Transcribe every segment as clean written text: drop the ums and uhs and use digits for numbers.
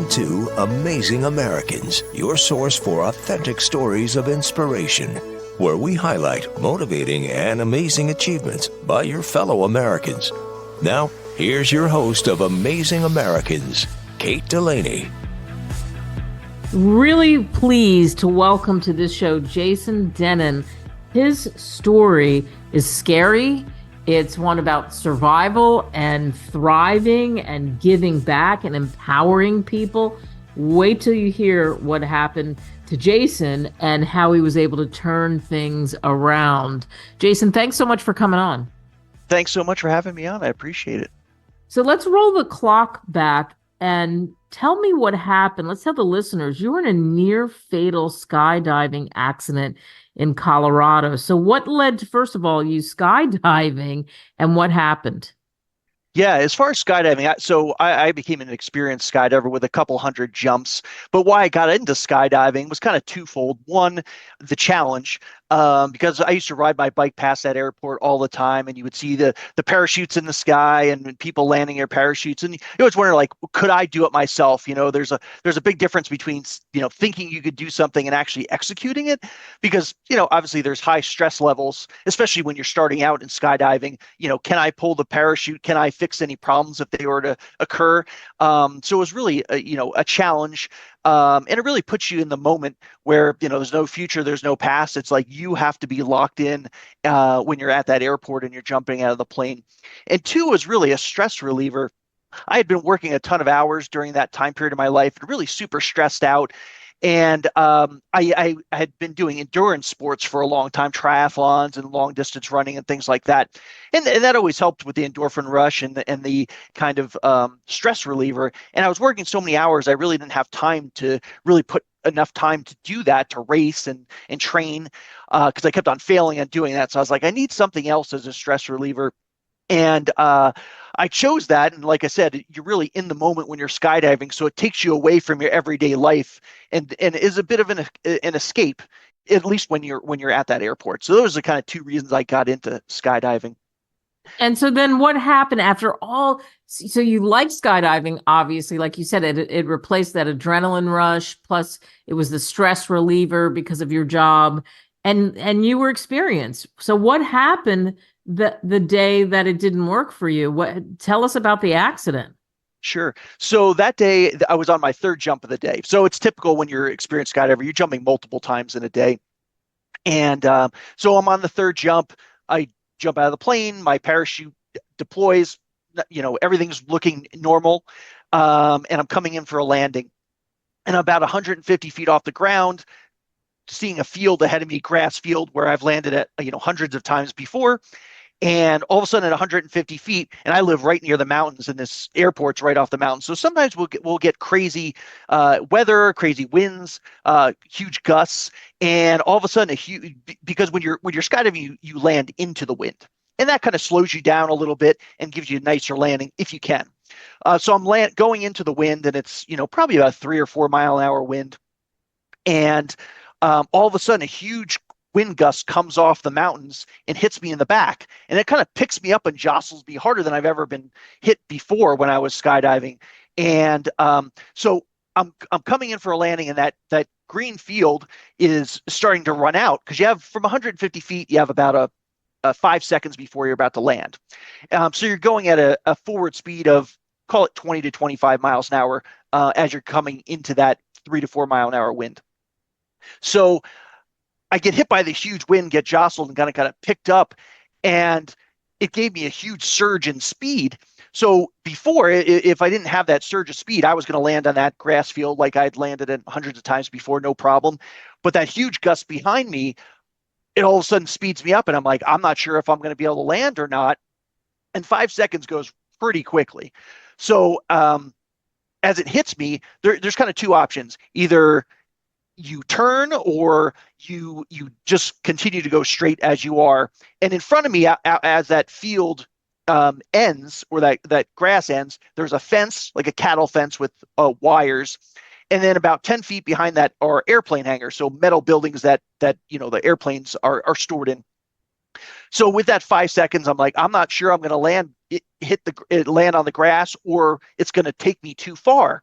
Welcome to Amazing Americans, your source for authentic stories of inspiration, where we highlight motivating and amazing achievements by your fellow Americans. Now, here's your host of Amazing Americans, Kate Delaney. Really pleased to welcome to this show Jason Dennen. His story is scary. It's one about survival and thriving and giving back and empowering people. Wait till you hear what happened to Jason and how he was able to turn things around. Jason, thanks so much for coming on. Thanks so much for having me on. I appreciate it. So let's roll the clock back and tell me what happened. Let's tell the listeners, you were in a near fatal skydiving accident in Colorado. So what led to, first of all, you skydiving, and what happened? Yeah, as far as skydiving, I became an experienced skydiver with a couple hundred jumps. But why I got into skydiving was kind of twofold. One, the challenge, because I used to ride my bike past that airport all the time, and you would see the parachutes in the sky and people landing their parachutes, and you always wonder, like, could I do it myself? You know, there's a big difference between thinking you could do something and actually executing it, because obviously there's high stress levels, especially when you're starting out in skydiving. Can I pull the parachute? Can I fix any problems if they were to occur? So it was really a challenge. And it really puts you in the moment where, there's no future, there's no past. It's like you have to be locked in when you're at that airport and you're jumping out of the plane. And two was really a stress reliever. I had been working a ton of hours during that time period of my life and really super stressed out. And I had been doing endurance sports for a long time, triathlons and long distance running and things like that. And that always helped with the endorphin rush and the kind of stress reliever. And I was working so many hours, I really didn't have time to really put enough time to do that, to race and train, because I kept on failing at doing that. So I was like, I need something else as a stress reliever. And I chose that. And like I said, you're really in the moment when you're skydiving. So it takes you away from your everyday life and is a bit of an escape, at least when you're at that airport. So those are kind of two reasons I got into skydiving. And so then what happened after all? So you liked skydiving, obviously, like you said, it replaced that adrenaline rush. Plus it was the stress reliever because of your job, and you were experienced. So what happened the day that it didn't work for you? Tell us about the accident. Sure. So that day I was on my third jump of the day. So it's typical when you're experienced skydiver, you're jumping multiple times in a day. And so I'm on the third jump. I jump out of the plane, my parachute deploys, everything's looking normal. And I'm coming in for a landing. And I'm about 150 feet off the ground, seeing a field ahead of me, grass field, where I've landed at, hundreds of times before. And all of a sudden at 150 feet, and I live right near the mountains, and this airport's right off the mountain. So sometimes we'll get crazy weather, crazy winds, huge gusts, and all of a sudden because when you're skydiving, you land into the wind, and that kind of slows you down a little bit and gives you a nicer landing if you can. So I'm going into the wind, and it's probably about a 3 or 4 mile an hour wind, and all of a sudden a huge wind gust comes off the mountains and hits me in the back, and it kind of picks me up and jostles me harder than I've ever been hit before when I was skydiving. And so I'm coming in for a landing, and that green field is starting to run out, because you have, from 150 feet, you have about a 5 seconds before you're about to land. So you're going at a forward speed of, call it 20 to 25 miles an hour as you're coming into that 3 to 4 mile an hour wind. So I get hit by the huge wind, get jostled, and kind of picked up, and it gave me a huge surge in speed. So before, if I didn't have that surge of speed, I was going to land on that grass field like I'd landed it hundreds of times before, no problem. But that huge gust behind me, it all of a sudden speeds me up, and I'm like, I'm not sure if I'm going to be able to land or not. And 5 seconds goes pretty quickly. So as it hits me, there's kind of two options. Either you turn, or you just continue to go straight as you are. And in front of me, as that field ends, or that grass ends, there's a fence, like a cattle fence with wires. And then about 10 feet behind that are airplane hangars, so metal buildings that the airplanes are stored in. So with that 5 seconds, I'm like, I'm not sure I'm going to land on the grass, or it's going to take me too far.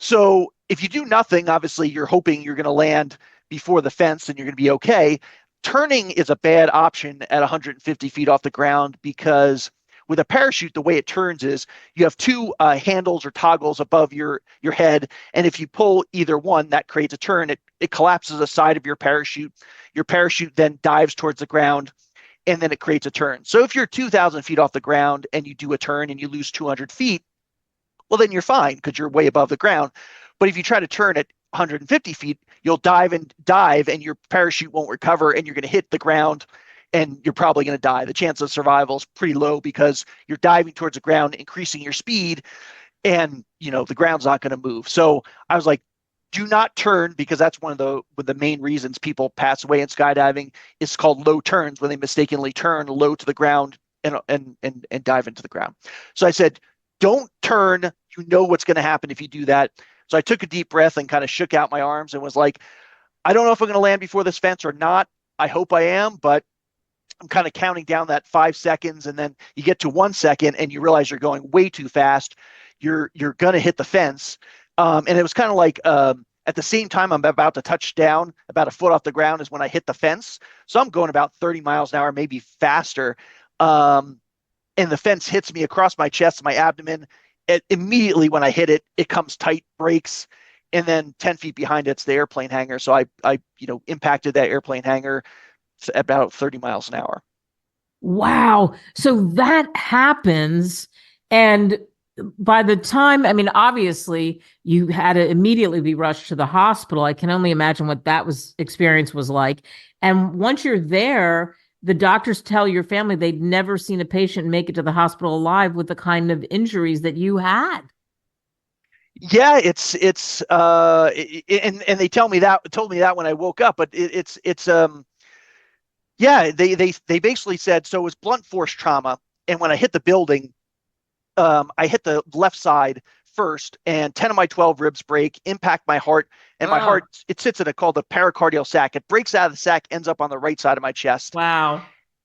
So if you do nothing, obviously you're hoping you're going to land before the fence and you're going to be okay. Turning is a bad option at 150 feet off the ground because with a parachute, the way it turns is you have two handles or toggles above your head, and if you pull either one, that creates a turn. It collapses the side of your parachute. Your parachute then dives towards the ground, and then it creates a turn. So if you're 2,000 feet off the ground and you do a turn and you lose 200 feet, well, then you're fine because you're way above the ground. But if you try to turn at 150 feet, you'll dive and your parachute won't recover and you're going to hit the ground and you're probably going to die. The chance of survival is pretty low because you're diving towards the ground, increasing your speed, and the ground's not going to move. So I was like, do not turn, because that's one of the main reasons people pass away in skydiving. It's called low turns, when they mistakenly turn low to the ground and dive into the ground. So I said, don't turn. You know what's going to happen if you do that. So I took a deep breath and kind of shook out my arms and was like, I don't know if I'm going to land before this fence or not. I hope I am, but I'm kind of counting down that 5 seconds, and then you get to 1 second and you realize you're going way too fast. You're going to hit the fence. And it was kind of like at the same time I'm about to touch down, about a foot off the ground is when I hit the fence. So I'm going about 30 miles an hour, maybe faster. And the fence hits me across my chest, my abdomen. Immediately when I hit it, it comes tight, breaks, and then 10 feet behind it's the airplane hangar. So I impacted that airplane hangar at about 30 miles an hour. Wow. So that happens. And by the time, I mean, obviously you had to immediately be rushed to the hospital. I can only imagine what that experience was like. And once you're there, the doctors tell your family they'd never seen a patient make it to the hospital alive with the kind of injuries that you had. Yeah, and they told me that when I woke up, but they basically said, so it was blunt force trauma. And when I hit the building, I hit the left side first, and 10 of my 12 ribs break, impact my heart, and my heart, it sits in called the pericardial sac. It breaks out of the sac, ends up on the right side of my chest. Wow.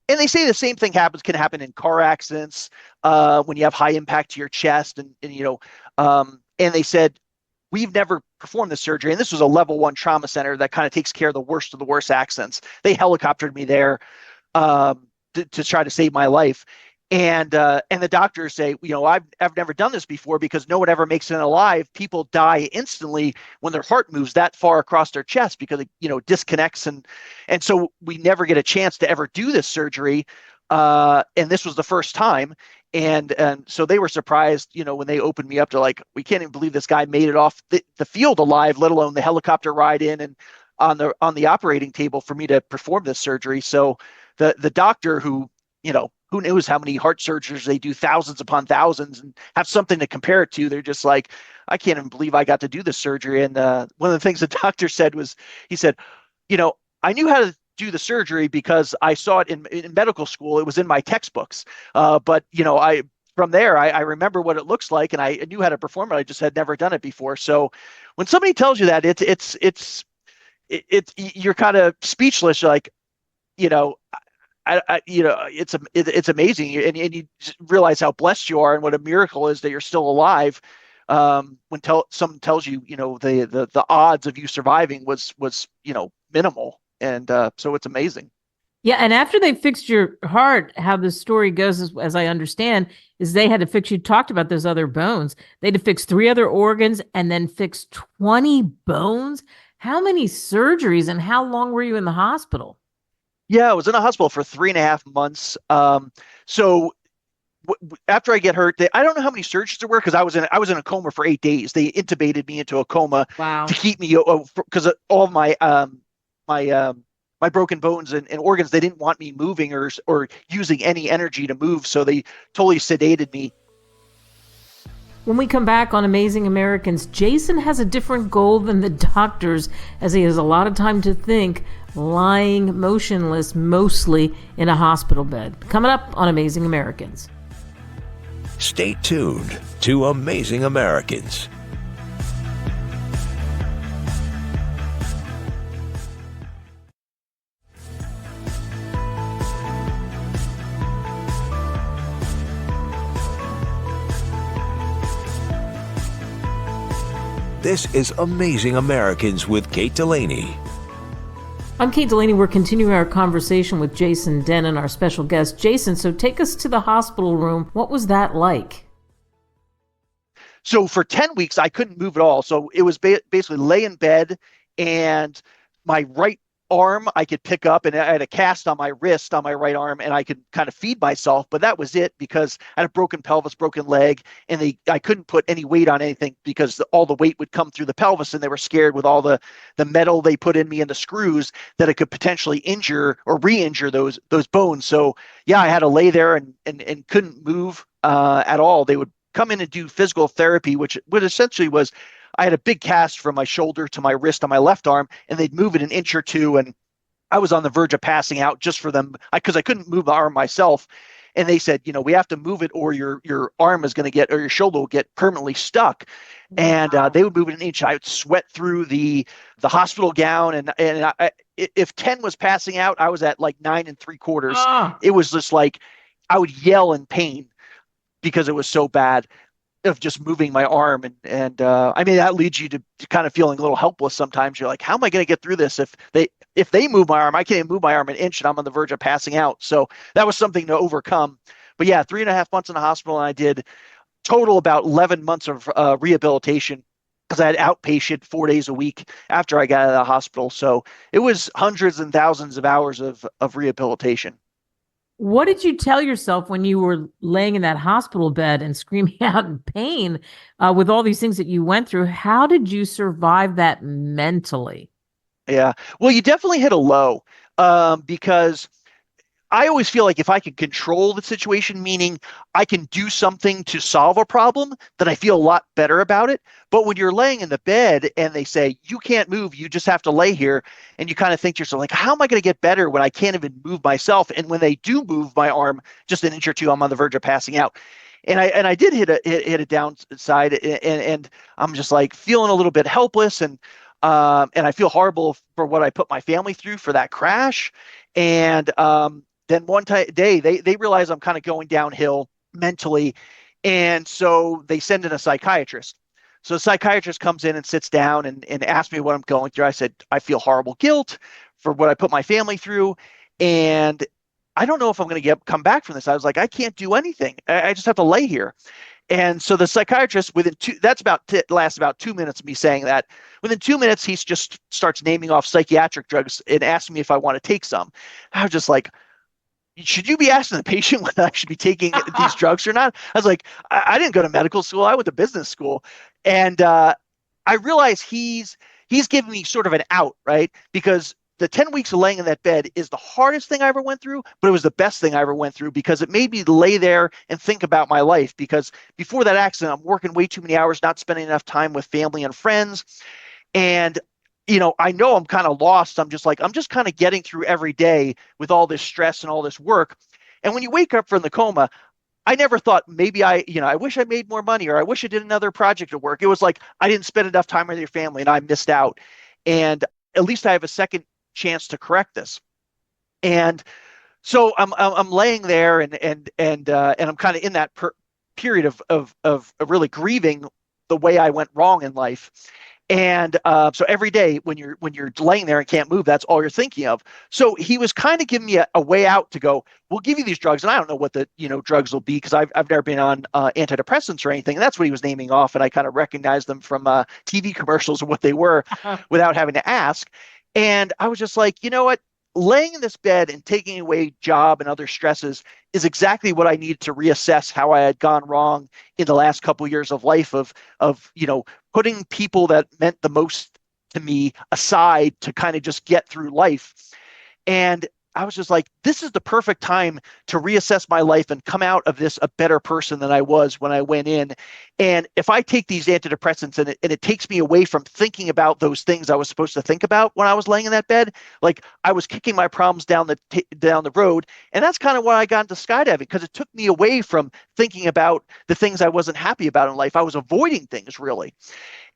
And they say the same thing can happen in car accidents when you have high impact to your chest, and they said, we've never performed this surgery. And this was a level 1 trauma center that kind of takes care of the worst accidents. They helicoptered me there to try to save my life. And the doctors say, I've never done this before because no one ever makes it alive. People die instantly when their heart moves that far across their chest because it disconnects. And so we never get a chance to ever do this surgery. And this was the first time. And so they were surprised, when they opened me up to we can't even believe this guy made it off the field alive, let alone the helicopter ride in and on the operating table for me to perform this surgery. So the doctor who knows how many heart surgeries they do, thousands upon thousands, and have something to compare it to. They're just like, I can't even believe I got to do this surgery. And one of the things the doctor said was, he said, I knew how to do the surgery because I saw it in medical school. It was in my textbooks. But from there, I remember what it looks like, and I knew how to perform it. I just had never done it before. So when somebody tells you that, it's you're kind of speechless. You're like, it's amazing, and you realize how blessed you are and what a miracle is that you're still alive. When someone tells you, the odds of you surviving was minimal, and so it's amazing. Yeah, and after they fixed your heart, how the story goes, as I understand, is they had to fix. You talked about those other bones. They had to fix 3 other organs and then fix 20 bones. How many surgeries and how long were you in the hospital? Yeah, I was in a hospital for 3.5 months. So after I get hurt, I don't know how many surgeries there were because I was in a coma for 8 days. They intubated me into a coma to keep me because all of my broken bones and organs. They didn't want me moving or using any energy to move, so they totally sedated me. When we come back on Amazing Americans, Jason has a different goal than the doctors, as he has a lot of time to think, lying motionless mostly in a hospital bed. Coming up on Amazing Americans. Stay tuned to Amazing Americans. This is Amazing Americans with Kate Delaney. I'm Kate Delaney. We're continuing our conversation with Jason Dennen, our special guest. Jason, so take us to the hospital room. What was that like? So for 10 weeks, I couldn't move at all. So it was basically lay in bed, and my right arm I could pick up, and I had a cast on my wrist on my right arm, and I could kind of feed myself, but that was it because I had a broken pelvis, broken leg, and I couldn't put any weight on anything because all the weight would come through the pelvis, and they were scared with all the metal they put in me and the screws that it could potentially injure or re-injure those bones. So yeah, I had to lay there and couldn't move at all. They would come in and do physical therapy, which essentially was I had a big cast from my shoulder to my wrist on my left arm, and they'd move it an inch or two, and I was on the verge of passing out just for them because I couldn't move the arm myself. And they said, we have to move it or your arm is going to get, or your shoulder will get permanently stuck. And they would move it an inch. I would sweat through the hospital gown, and if 10 was passing out, I was at like 9 3/4. It was just like I would yell in pain because it was so bad of just moving my arm. And I mean, that leads you to kind of feeling a little helpless sometimes. You're like, how am I going to get through this? If they move my arm, I can't even move my arm an inch, and I'm on the verge of passing out. So that was something to overcome. But yeah, 3.5 months in the hospital, and I did total about 11 months of rehabilitation because I had outpatient 4 days a week after I got out of the hospital. So it was hundreds and thousands of hours of rehabilitation. What did you tell yourself when you were laying in that hospital bed and screaming out in pain with all these things that you went through? How did you survive that mentally? Yeah. Well, you definitely hit a low because I always feel like if I can control the situation, meaning I can do something to solve a problem, then I feel a lot better about it. But when you're laying in the bed and they say, you can't move, you just have to lay here, and you kind of think to yourself, like, how am I going to get better when I can't even move myself? And when they do move my arm just an inch or two, I'm on the verge of passing out. And I did hit a downside, and I'm just like feeling a little bit helpless, and I feel horrible for what I put my family through for that crash. And then one day they realize I'm kind of going downhill mentally. And so they send in a psychiatrist. So the psychiatrist comes in and sits down and asks me what I'm going through. I said, I feel horrible guilt for what I put my family through. And I don't know if I'm going to come back from this. I was like, I can't do anything. I just have to lay here. And so the psychiatrist lasts about 2 minutes of me saying that. Within 2 minutes, he just starts naming off psychiatric drugs and asking me if I want to take some. I was just like, should you be asking the patient whether I should be taking these drugs or not? I was like, I didn't go to medical school. I went to business school. And I realized he's giving me sort of an out, right? Because the 10 weeks of laying in that bed is the hardest thing I ever went through, but it was the best thing I ever went through because it made me lay there and think about my life. Because before that accident, I'm working way too many hours, not spending enough time with family and friends. And I know I'm kind of lost. I'm just kind of getting through every day with all this stress and all this work. And when you wake up from the coma, I never thought maybe I wish I made more money, or I wish I did another project at work. It was like I didn't spend enough time with your family and I missed out. And at least I have a second chance to correct this. And so I'm laying there and I'm kind of in that period of really grieving the way I went wrong in life. And so every day when you're laying there and can't move, that's all you're thinking of. So he was kind of giving me a way out to go, we'll give you these drugs. And I don't know what the drugs will be because I've never been on antidepressants or anything. And that's what he was naming off. And I kind of recognized them from TV commercials and what they were without having to ask. And I was just like, you know what? Laying in this bed and taking away job and other stresses is exactly what I needed to reassess how I had gone wrong in the last couple of years of life of putting people that meant the most to me aside to kind of just get through life. And I was just like, this is the perfect time to reassess my life and come out of this a better person than I was when I went in. And if I take these antidepressants and it takes me away from thinking about those things I was supposed to think about when I was laying in that bed, like I was kicking my problems down the road. And that's kind of why I got into skydiving, because it took me away from thinking about the things I wasn't happy about in life. I was avoiding things really.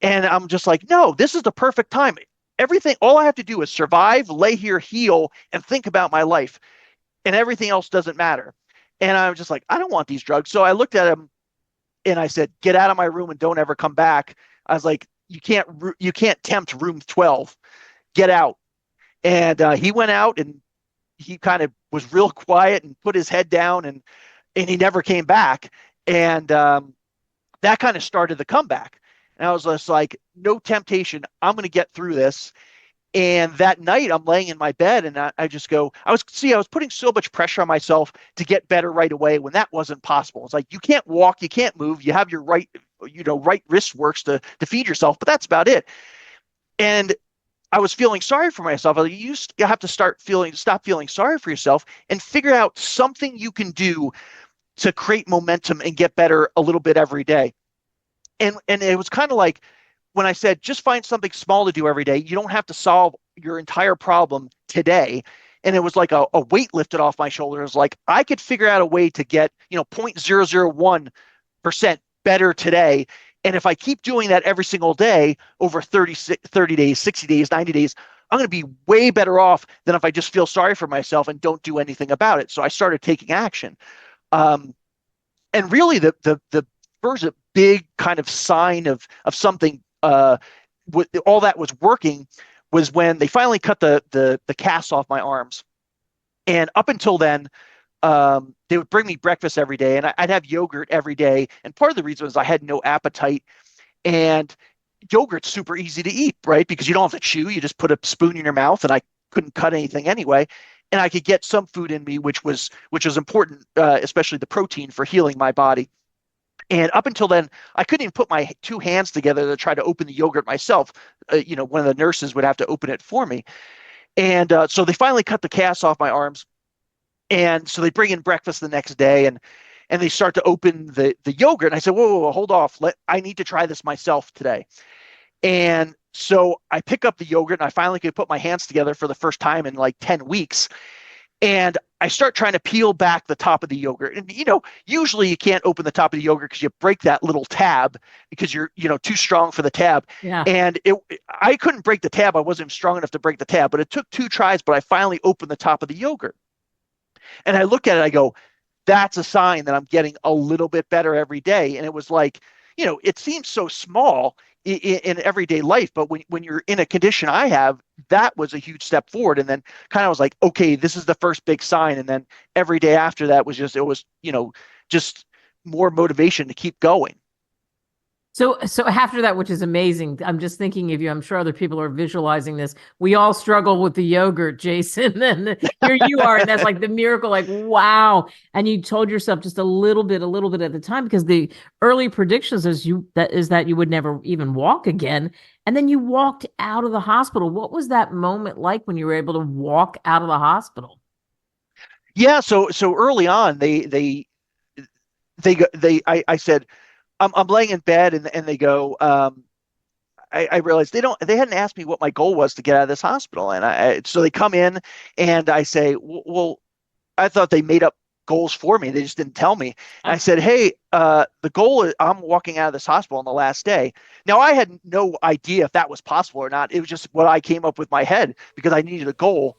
And I'm just like, no, this is the perfect time. Everything, all I have to do is survive, lay here, heal, and think about my life. And everything else doesn't matter. And I was just like, I don't want these drugs. So I looked at him and I said, get out of my room and don't ever come back. I was like, you can't tempt room 12. Get out. And he went out and he kind of was real quiet and put his head down, and he never came back. And that kind of started the comeback. And I was just like, no temptation. I'm going to get through this. And that night I'm laying in my bed and I just go, I was putting so much pressure on myself to get better right away when that wasn't possible. It's like, you can't walk, you can't move, you have your right wrist works to feed yourself, but that's about it. And I was feeling sorry for myself. You have to stop feeling sorry for yourself and figure out something you can do to create momentum and get better a little bit every day. And it was kind of like, when I said, just find something small to do every day. You don't have to solve your entire problem today. And it was like a weight lifted off my shoulders. Like, I could figure out a way to get, 0.001% better today. And if I keep doing that every single day over 30 days, 60 days, 90 days, I'm going to be way better off than if I just feel sorry for myself and don't do anything about it. So I started taking action. And really the first big kind of sign of something, all that was working, was when they finally cut the cast off my arms. And up until then, they would bring me breakfast every day, and I'd have yogurt every day. And part of the reason was I had no appetite, and yogurt's super easy to eat, right? Because you don't have to chew, you just put a spoon in your mouth, and I couldn't cut anything anyway. And I could get some food in me, which was important, especially the protein for healing my body. And up until then, I couldn't even put my two hands together to try to open the yogurt myself. One of the nurses would have to open it for me. And so they finally cut the cast off my arms. And so they bring in breakfast the next day, and they start to open the yogurt. And I said, whoa, hold off. I need to try this myself today. And so I pick up the yogurt, and I finally could put my hands together for the first time in like 10 weeks. And I start trying to peel back the top of the yogurt. And, usually you can't open the top of the yogurt because you break that little tab because you're, too strong for the tab. Yeah. And I couldn't break the tab. I wasn't strong enough to break the tab, but it took 2 tries, but I finally opened the top of the yogurt. And I look at it, I go, that's a sign that I'm getting a little bit better every day. And it was like, it seems so small in everyday life, but when you're in a condition I have, that was a huge step forward. And then kind of was like, okay, this is the first big sign. And then every day after that was just more motivation to keep going. So after that, which is amazing, I'm just thinking of you. I'm sure other people are visualizing this. We all struggle with the yogurt, Jason, and here you are, and that's like the miracle. Like, wow! And you told yourself just a little bit at the time, because the early predictions is that you would never even walk again, and then you walked out of the hospital. What was that moment like when you were able to walk out of the hospital? Yeah, so early on, I said, I'm laying in bed, and they go, I realized they hadn't asked me what my goal was to get out of this hospital. And so they come in, and I say, well, I thought they made up goals for me. They just didn't tell me. And I said, hey, the goal is I'm walking out of this hospital on the last day. Now, I had no idea if that was possible or not. It was just what I came up with my head because I needed a goal.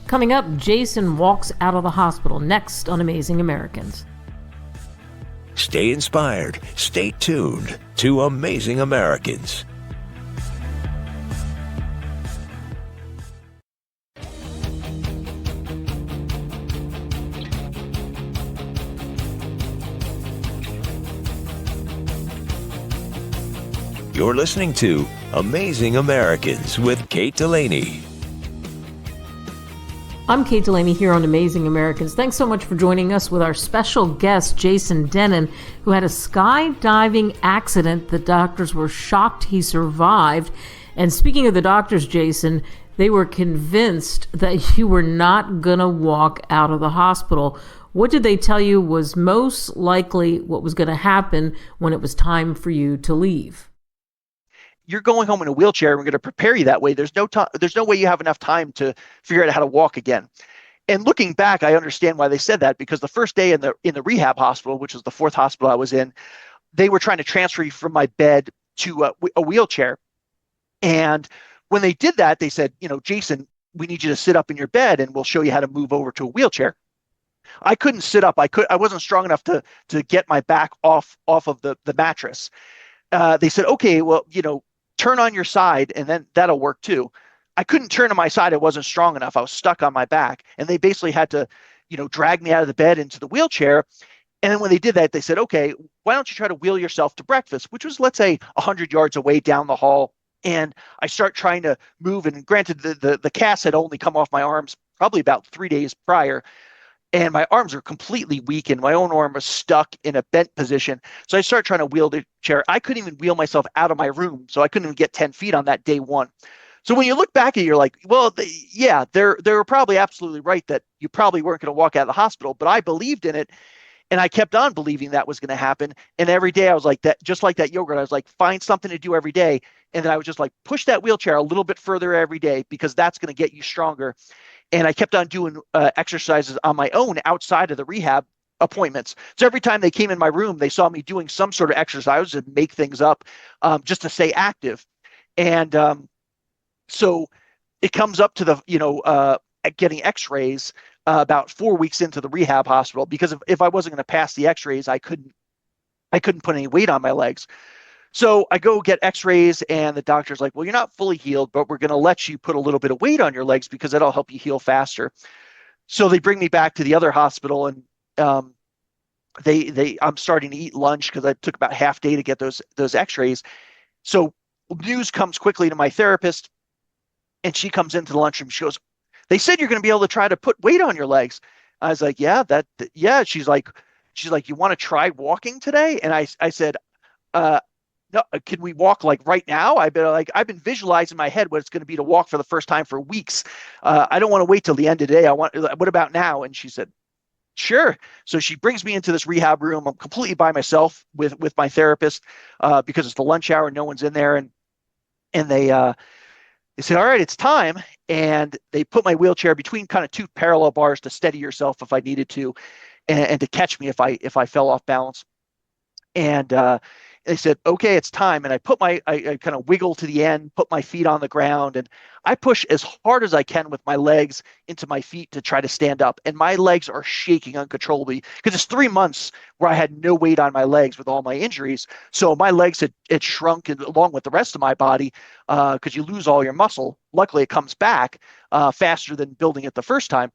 Coming up, Jason walks out of the hospital next on Amazing Americans. Stay inspired. Stay tuned to Amazing Americans. You're listening to Amazing Americans with Kate Delaney. I'm Kate Delaney here on Amazing Americans. Thanks so much for joining us with our special guest, Jason Dennen, who had a skydiving accident. The doctors were shocked he survived. And speaking of the doctors, Jason, they were convinced that you were not going to walk out of the hospital. What did they tell you was most likely what was going to happen when it was time for you to leave? You're going home in a wheelchair, and we're going to prepare you that way. There's no way you have enough time to figure out how to walk again. And looking back, I understand why they said that, because the first day in the rehab hospital, which was the 4th hospital I was in, they were trying to transfer you from my bed to a wheelchair. And when they did that, they said, Jason, we need you to sit up in your bed, and we'll show you how to move over to a wheelchair. I couldn't sit up. I wasn't strong enough to get my back off of the mattress. They said, okay, well, turn on your side and then that'll work too. I couldn't turn on my side. I wasn't strong enough. I was stuck on my back. And they basically had to, drag me out of the bed into the wheelchair. And then when they did that, they said, okay, why don't you try to wheel yourself to breakfast, which was, let's say, 100 yards away down the hall. And I start trying to move. And granted, the cast had only come off my arms probably about 3 days prior. And my arms were completely weakened. My own arm was stuck in a bent position. So I started trying to wheel the chair. I couldn't even wheel myself out of my room. So I couldn't even get 10 feet on that day one. So when you look back at it, you're like, well, yeah, they were probably absolutely right that you probably weren't going to walk out of the hospital. But I believed in it. And I kept on believing that was going to happen. And every day I was like that, just like that yogurt, I was like, find something to do every day. And then I was just like, push that wheelchair a little bit further every day because that's going to get you stronger. And I kept on doing exercises on my own outside of the rehab appointments. So every time they came in my room, they saw me doing some sort of exercise and make things up just to stay active. And so it comes up to the, getting x-rays about 4 weeks into the rehab hospital, because if I wasn't going to pass the x-rays, I couldn't put any weight on my legs. So I go get x-rays and the doctor's like, well, you're not fully healed, but we're going to let you put a little bit of weight on your legs because that'll help you heal faster. So they bring me back to the other hospital, and I'm starting to eat lunch because I took about half day to get those x-rays. So news comes quickly to my therapist, and she comes into the lunchroom. She goes, they said you're going to be able to try to put weight on your legs. I was like, yeah. She's like, you want to try walking today? And I said, no, can we walk like right now? I've been visualizing in my head what it's going to be to walk for the first time for weeks. I don't want to wait till the end of the day. What about now? And she said, sure. So she brings me into this rehab room. I'm completely by myself with my therapist because it's the lunch hour. No one's in there. And they said, all right, it's time. And they put my wheelchair between kind of two parallel bars to steady yourself if I needed to, and to catch me if I fell off balance. And they said, okay, it's time. And I kind of wiggle to the end, put my feet on the ground, and I push as hard as I can with my legs into my feet to try to stand up. And my legs are shaking uncontrollably because it's 3 months where I had no weight on my legs with all my injuries. So my legs had shrunk along with the rest of my body because you lose all your muscle. Luckily, it comes back faster than building it the first time.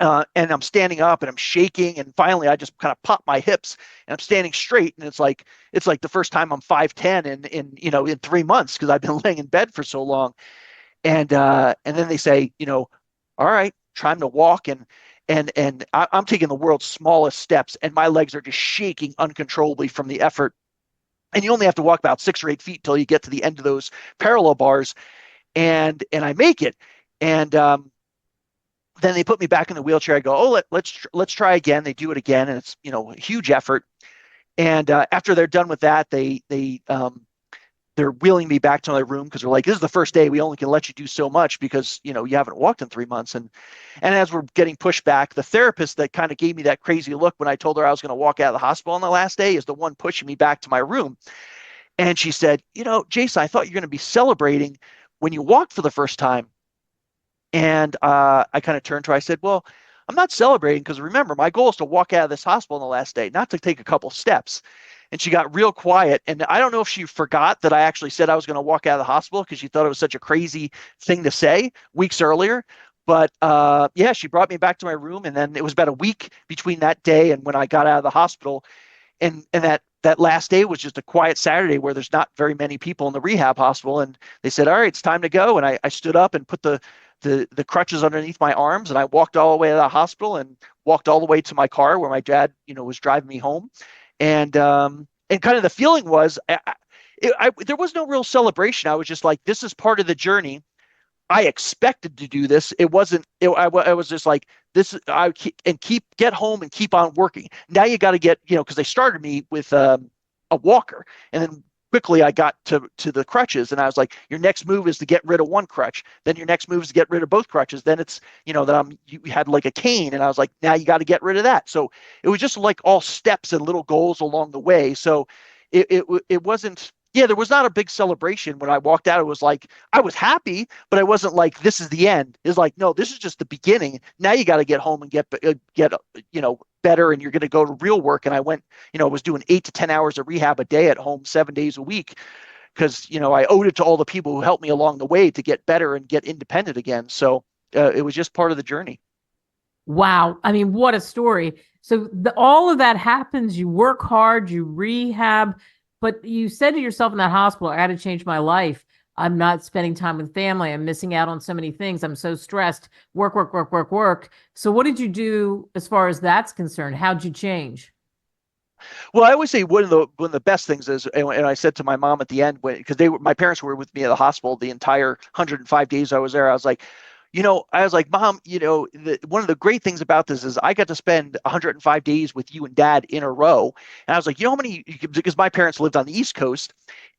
And I'm standing up and I'm shaking, and finally I just kind of pop my hips and I'm standing straight, and it's like the first time I'm 5'10" in 3 months because I've been laying in bed for so long. And then they say, all right, time to walk, and I'm taking the world's smallest steps, and my legs are just shaking uncontrollably from the effort. And you only have to walk about 6 or 8 feet till you get to the end of those parallel bars, and I make it. And then they put me back in the wheelchair. I go, oh, let's try again. They do it again, and it's a huge effort. And after they're done with that, they're wheeling me back to my room because they're like, this is the first day. We only can let you do so much because you haven't walked in 3 months. And as we're getting pushed back, the therapist that kind of gave me that crazy look when I told her I was going to walk out of the hospital on the last day is the one pushing me back to my room. And she said, Jason, I thought you were going to be celebrating when you walked for the first time. And I kind of turned to her. I said, well, I'm not celebrating because remember, my goal is to walk out of this hospital on the last day, not to take a couple steps. And she got real quiet. And I don't know if she forgot that I actually said I was going to walk out of the hospital because she thought it was such a crazy thing to say weeks earlier. But yeah, she brought me back to my room. And then it was about a week between that day and when I got out of the hospital. And that last day was just a quiet Saturday where there's not very many people in the rehab hospital. And they said, all right, it's time to go. And I stood up and put the crutches underneath my arms, and I walked all the way to the hospital and walked all the way to my car where my dad, was driving me home. And kind of the feeling was, there was no real celebration. I was just like, this is part of the journey. I expected to do this. It wasn't. I was just like, this. Get home and keep on working. Now you got to get, because they started me with a walker, and then quickly I got to the crutches, and I was like, your next move is to get rid of one crutch. Then your next move is to get rid of both crutches. Then it's, you had like a cane, and I was like, now you got to get rid of that. So it was just like all steps and little goals along the way. So it wasn't Yeah, there was not a big celebration when I walked out. It was like I was happy, but I wasn't like this is the end. It's like no, this is just the beginning. Now you got to get home and get better, and you're going to go to real work. And I went, I was doing 8 to 10 hours of rehab a day at home, 7 days a week, because I owed it to all the people who helped me along the way to get better and get independent again. So it was just part of the journey. Wow. I mean, what a story. So all of that happens. You work hard, you rehab, but you said to yourself in that hospital, I got to change my life. I'm not spending time with family. I'm missing out on so many things. I'm so stressed. Work, work, work, work, work. So what did you do as far as that's concerned? How'd you change? Well, I always say one of the best things is, and I said to my mom at the end, because my parents were with me at the hospital the entire 105 days I was there. I was like, Mom, one of the great things about this is I got to spend 105 days with you and Dad in a row. And I was like, how many, because my parents lived on the East Coast.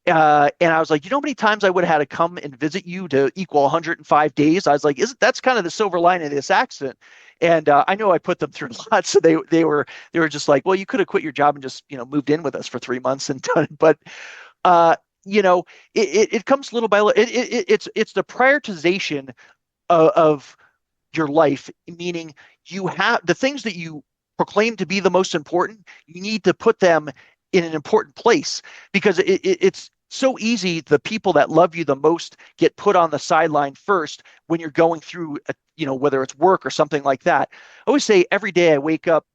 And I was like, how many times I would have had to come and visit you to equal 105 days? I was like, that's kind of the silver lining of this accident. And I know I put them through a lot. So they were just like, well, you could have quit your job and just, moved in with us for 3 months and done it. But, it comes little by little. It's the prioritization of your life, meaning you have the things that you proclaim to be the most important, you need to put them in an important place because it's so easy. The people that love you the most get put on the sideline first when you're going through, whether it's work or something like that. I always say every day I wake up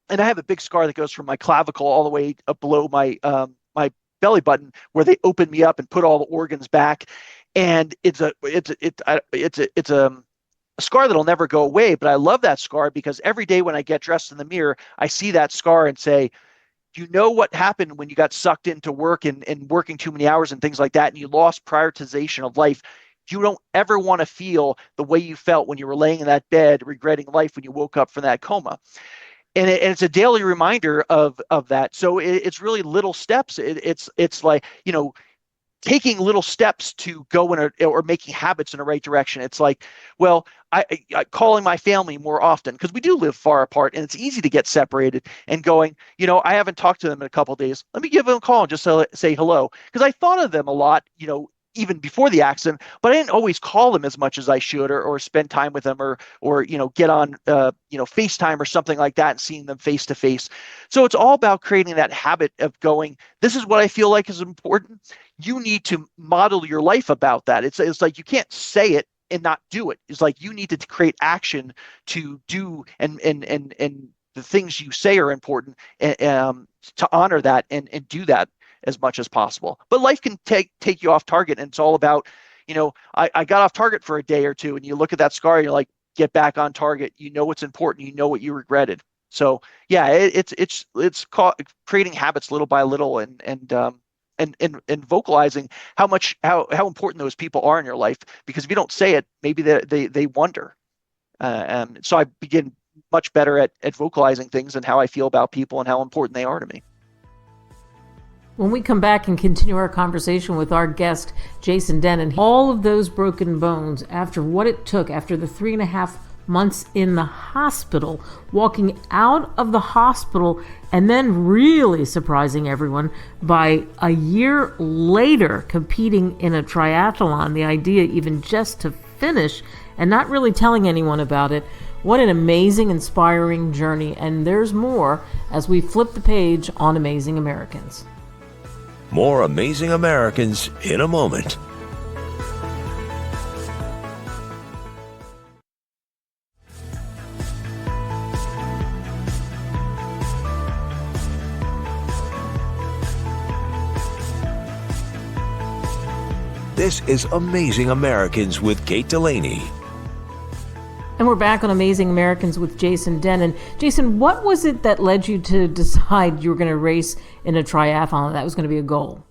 and I have a big scar that goes from my clavicle all the way up below my belly button where they open me up and put all the organs back. And it's a scar that'll never go away. But I love that scar because every day when I get dressed in the mirror, I see that scar and say, you know what happened when you got sucked into work and working too many hours and things like that, and you lost prioritization of life. You don't ever want to feel the way you felt when you were laying in that bed, regretting life when you woke up from that coma. And it's a daily reminder of that. So it's really little steps. It's like, taking little steps to go or making habits in the right direction. It's like, well, I calling my family more often because we do live far apart and it's easy to get separated and going, I haven't talked to them in a couple of days. Let me give them a call and just say hello. Because I thought of them a lot, even before the accident, but I didn't always call them as much as I should or spend time with them or get on, FaceTime or something like that and seeing them face to face. So it's all about creating that habit of going, this is what I feel like is important. You need to model your life about that. It's like you can't say it and not do it. It's like you need to create action to do and the things you say are important to honor that and do that as much as possible. But life can take you off target, and it's all about, I got off target for a day or two, and you look at that scar, and you're like, get back on target. You know what's important. You know what you regretted. So yeah, it's creating habits little by little, and vocalizing how important those people are in your life. Because if you don't say it, maybe they wonder. So I begin much better at vocalizing things and how I feel about people and how important they are to me. When we come back and continue our conversation with our guest, Jason Dennen, all of those broken bones after what it took, after the 3.5 months in the hospital, walking out of the hospital, and then really surprising everyone by a year later competing in a triathlon, the idea even just to finish and not really telling anyone about it. What an amazing, inspiring journey. And there's more as we flip the page on Amazing Americans. More Amazing Americans in a moment. This is Amazing Americans with Kate Delaney. And we're back on Amazing Americans with Jason Dennen. Jason, what was it that led you to decide you were going to race in a triathlon? That was going to be a goal.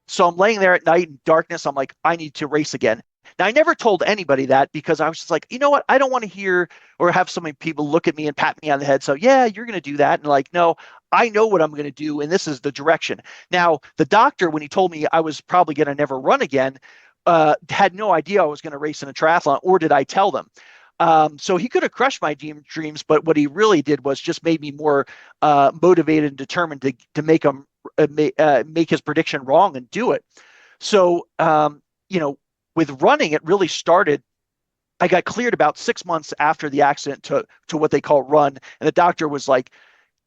So I'm laying there at night in darkness. I'm like, I need to race again. Now, I never told anybody that because I was just like, you know what? I don't want to hear or have so many people look at me and pat me on the head. So yeah, you're going to do that. And like, no, I know what I'm going to do. And this is the direction. Now, the doctor, when he told me I was probably going to never run again, had no idea I was going to race in a triathlon, or did I tell them? So he could have crushed my dreams, but what he really did was just made me more motivated and determined to make them make his prediction wrong and do it. So, with running, it really started. I got cleared about 6 months after the accident to what they call run, and the doctor was like,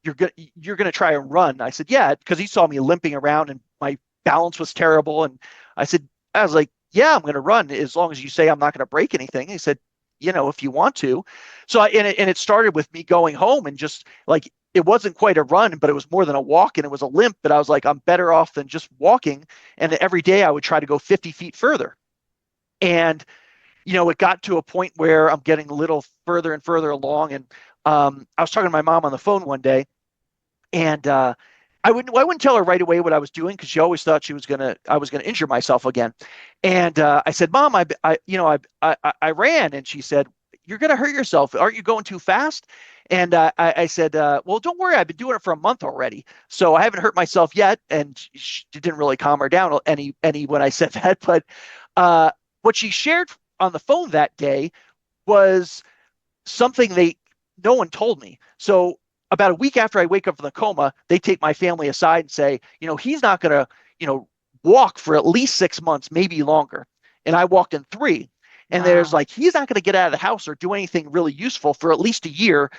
"You're gonna try and run." I said, "Yeah," because he saw me limping around and my balance was terrible, and I was like, "Yeah, I'm gonna run as long as you say I'm not gonna break anything." He said, "If you want to." So it started with me going home and just like it wasn't quite a run, but it was more than a walk and it was a limp. But I was like, I'm better off than just walking. And every day I would try to go 50 feet further. And it got to a point where I'm getting a little further and further along. And I was talking to my mom on the phone one day, and I wouldn't tell her right away what I was doing because she always thought I was gonna injure myself again. And I said, "Mom, I ran," and she said, "You're gonna hurt yourself. Aren't you going too fast?" And I said, "Well, don't worry. I've been doing it for a month already, so I haven't hurt myself yet." And she didn't really calm her down any when I said that. But what she shared on the phone that day was something no one told me. So about a week after I wake up from the coma, they take my family aside and say, he's not going to, walk for at least 6 months, maybe longer. And I walked in 3. And Wow. there's like, he's not going to get out of the house or do anything really useful for at least a year.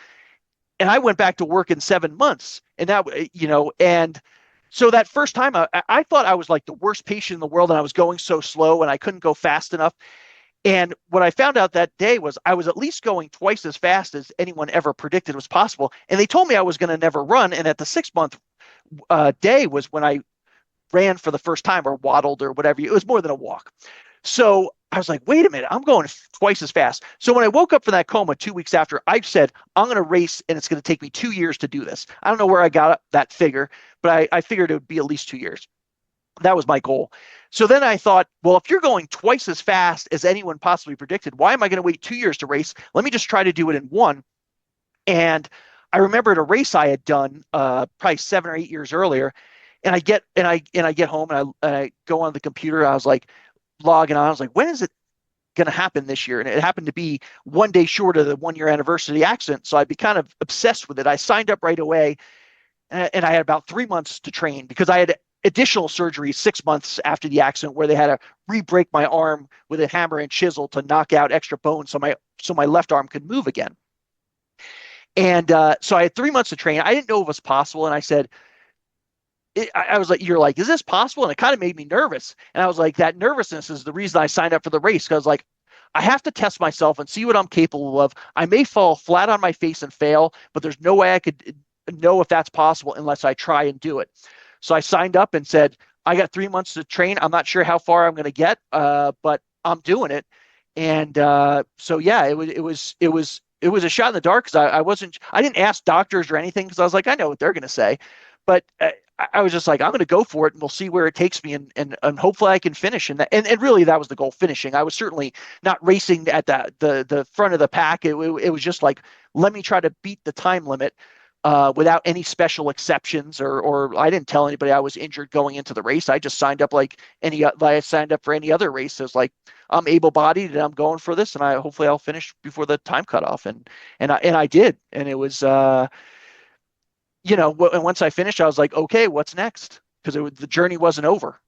And I went back to work in 7 months. And and so that first time I thought I was like the worst patient in the world and I was going so slow and I couldn't go fast enough. And what I found out that day was I was at least going twice as fast as anyone ever predicted was possible. And they told me I was going to never run. And at the 6 month day was when I ran for the first time or waddled or whatever. It was more than a walk. So I was like, wait a minute, I'm going twice as fast. So when I woke up from that coma 2 weeks after, I said, I'm going to race and it's going to take me 2 years to do this. I don't know where I got that figure, but I figured it would be at least 2 years. That was my goal. So then I thought, well, if you're going twice as fast as anyone possibly predicted, why am I going to wait 2 years to race? Let me just try to do it in one. And I remembered a race I had done probably 7 or 8 years earlier. And I get home and I go on the computer. I was like logging on. I was like, when is it going to happen this year? And it happened to be one day short of the 1 year anniversary of the accident. So I'd be kind of obsessed with it. I signed up right away, and I had about 3 months to train because I had additional surgery 6 months after the accident where they had to re-break my arm with a hammer and chisel to knock out extra bone so my left arm could move again. And so I had 3 months to train. I didn't know it was possible. And I said, I was like, you're like, is this possible? And it kind of made me nervous. And I was like, that nervousness is the reason I signed up for the race. Because like, I have to test myself and see what I'm capable of. I may fall flat on my face and fail, but there's no way I could know if that's possible unless I try and do it. So I signed up and said, I got 3 months to train. I'm not sure how far I'm going to get, but I'm doing it. And so, yeah, it was a shot in the dark because I didn't ask doctors or anything because I was like, I know what they're going to say. But I was just like, I'm going to go for it and we'll see where it takes me. And hopefully I can finish. And really that was the goal, finishing. I was certainly not racing at the front of the pack. It was just like, let me try to beat the time limit without any special exceptions or I didn't tell anybody I was injured going into the race. I just signed up like I signed up for any other race. It was like, I'm able-bodied and I'm going for this and hopefully I'll finish before the time cutoff. And I did. And it was, and once I finished, I was like, okay, what's next? Because the journey wasn't over.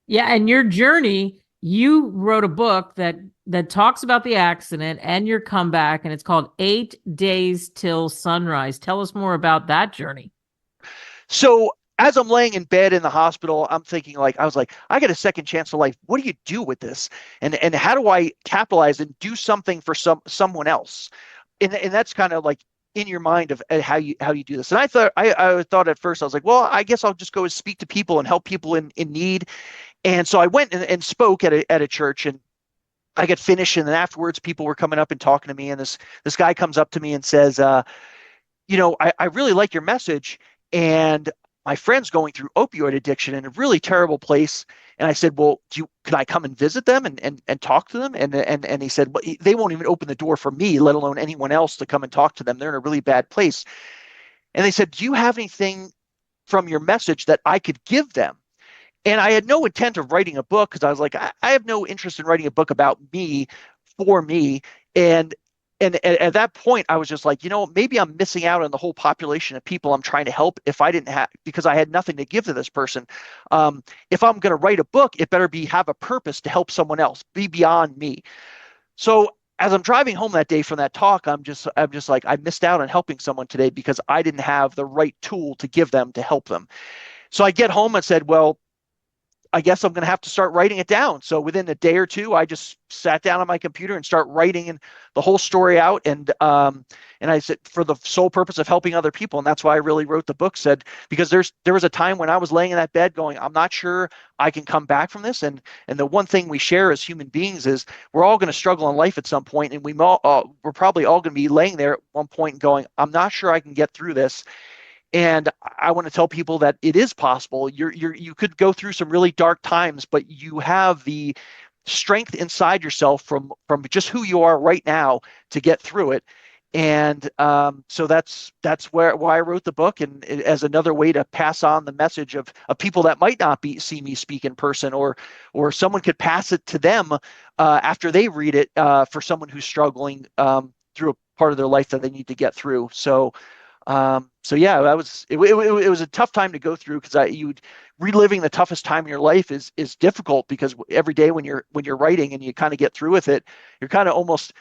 Yeah, and your journey, you wrote a book that talks about the accident and your comeback, and it's called 8 Days Till Sunrise. Tell us more about that journey. So as I'm laying in bed in the hospital, I'm thinking I was like, I get a second chance of life. What do you do with this? And how do I capitalize and do something for someone else? And that's kind of like in your mind of how you do this. And I thought at first, I was like, well, I guess I'll just go and speak to people and help people in need. And so I went and spoke at a church, and I get finished. And then afterwards, people were coming up and talking to me. And this guy comes up to me and says, I really like your message. And my friend's going through opioid addiction in a really terrible place. And I said, well, can I come and visit them and talk to them? And he said, well, they won't even open the door for me, let alone anyone else to come and talk to them. They're in a really bad place. And they said, do you have anything from your message that I could give them? And I had no intent of writing a book because I was like, I have no interest in writing a book about me for me. And and at that point, I was just like, maybe I'm missing out on the whole population of people I'm trying to help if I didn't have, because I had nothing to give to this person. If I'm going to write a book, it better have a purpose to help someone else, be beyond me. So as I'm driving home that day from that talk, I'm just like, I missed out on helping someone today because I didn't have the right tool to give them to help them. So I get home and said, well, I guess I'm going to have to start writing it down. So within a day or two, I just sat down on my computer and start writing the whole story out. And I said, for the sole purpose of helping other people. And that's why I really wrote the book, because there was a time when I was laying in that bed going, I'm not sure I can come back from this. And the one thing we share as human beings is we're all going to struggle in life at some point, and we're probably all going to be laying there at one point and going, I'm not sure I can get through this. And I want to tell people that it is possible. You could go through some really dark times, but you have the strength inside yourself from just who you are right now to get through it. And so that's why I wrote the book, and as another way to pass on the message of people that might not see me speak in person, or someone could pass it to them after they read it, for someone who's struggling through a part of their life that they need to get through. So yeah, it was a tough time to go through, because reliving the toughest time in your life is difficult, because every day when you're writing and you kind of get through with it, you're kind of almost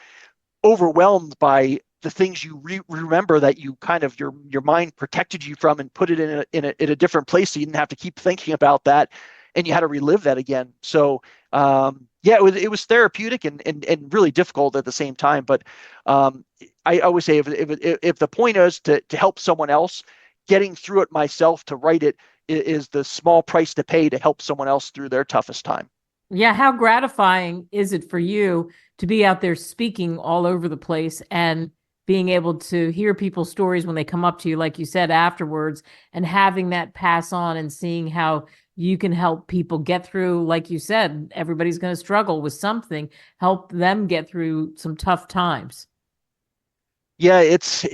overwhelmed by the things you remember that you kind of your mind protected you from, and put it in a different place, so you didn't have to keep thinking about that, and you had to relive that again. So yeah, it was therapeutic and really difficult at the same time. But I always say, if the point is to help someone else, getting through it myself to write it is the small price to pay to help someone else through their toughest time. Yeah, how gratifying is it for you to be out there speaking all over the place and being able to hear people's stories when they come up to you, like you said, afterwards, and having that pass on and seeing how you can help people get through, like you said, everybody's going to struggle with something, help them get through some tough times. Yeah, it's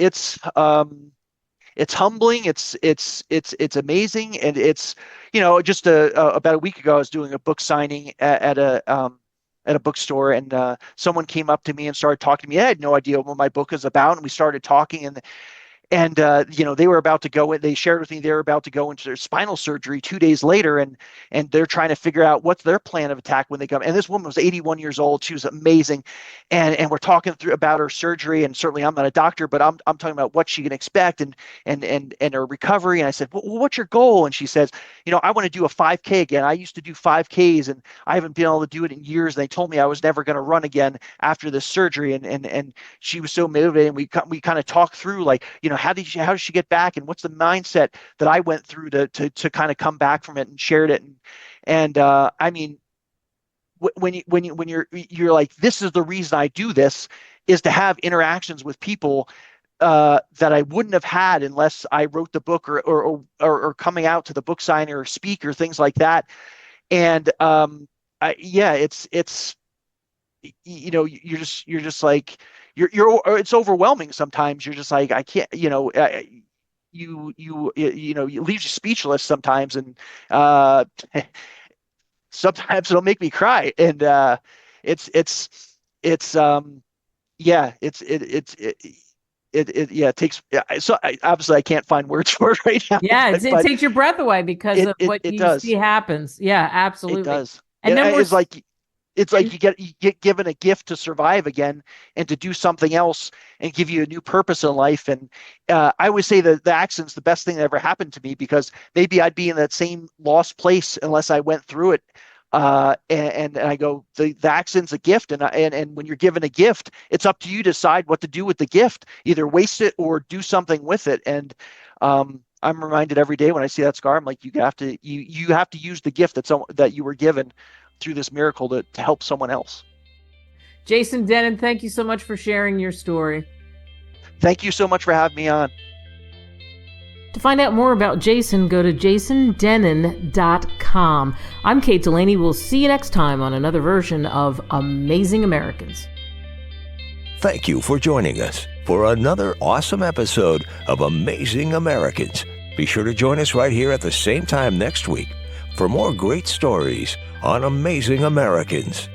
humbling. It's amazing. And it's, just about a week ago, I was doing a book signing at a bookstore, and someone came up to me and started talking to me. I had no idea what my book is about, and we started talking, and they were about to go in. They shared with me they were about to go into their spinal surgery 2 days later, and they're trying to figure out what's their plan of attack when they come. And this woman was 81 years old. She was amazing, and we're talking through about her surgery. And certainly, I'm not a doctor, but I'm talking about what she can expect and her recovery. And I said, well, what's your goal? And she says, I want to do a 5K again. I used to do 5Ks, and I haven't been able to do it in years. And they told me I was never going to run again after this surgery. And she was so motivated. And we kind of talked through, like, how did she get back, and what's the mindset that I went through to kind of come back from it, and shared it. And I mean, when you're like, this is the reason I do this, is to have interactions with people that I wouldn't have had unless I wrote the book, or coming out to the book signing or speak or things like that. And it's you're just like, it's overwhelming sometimes. You're just like, I can't, it leaves you speechless sometimes. And sometimes it'll make me cry. And it takes, so obviously I can't find words for it right now. Yeah, it takes your breath away because of what you see happens. Yeah, absolutely. It does. And then it's like you get given a gift to survive again, and to do something else, and give you a new purpose in life. And I always say that the accident's the best thing that ever happened to me, because maybe I'd be in that same lost place unless I went through it. And I go, the accident's a gift, and when you're given a gift, it's up to you to decide what to do with the gift, either waste it or do something with it. And I'm reminded every day when I see that scar, I'm like, you have to use the gift that you were given through this miracle to help someone else. Jason Dennen, thank you so much for sharing your story. Thank you so much for having me on. To find out more about Jason, go to jasondennen.com. I'm Kate Delaney. We'll see you next time on another version of Amazing Americans. Thank you for joining us for another awesome episode of Amazing Americans. Be sure to join us right here at the same time next week for more great stories on Amazing Americans.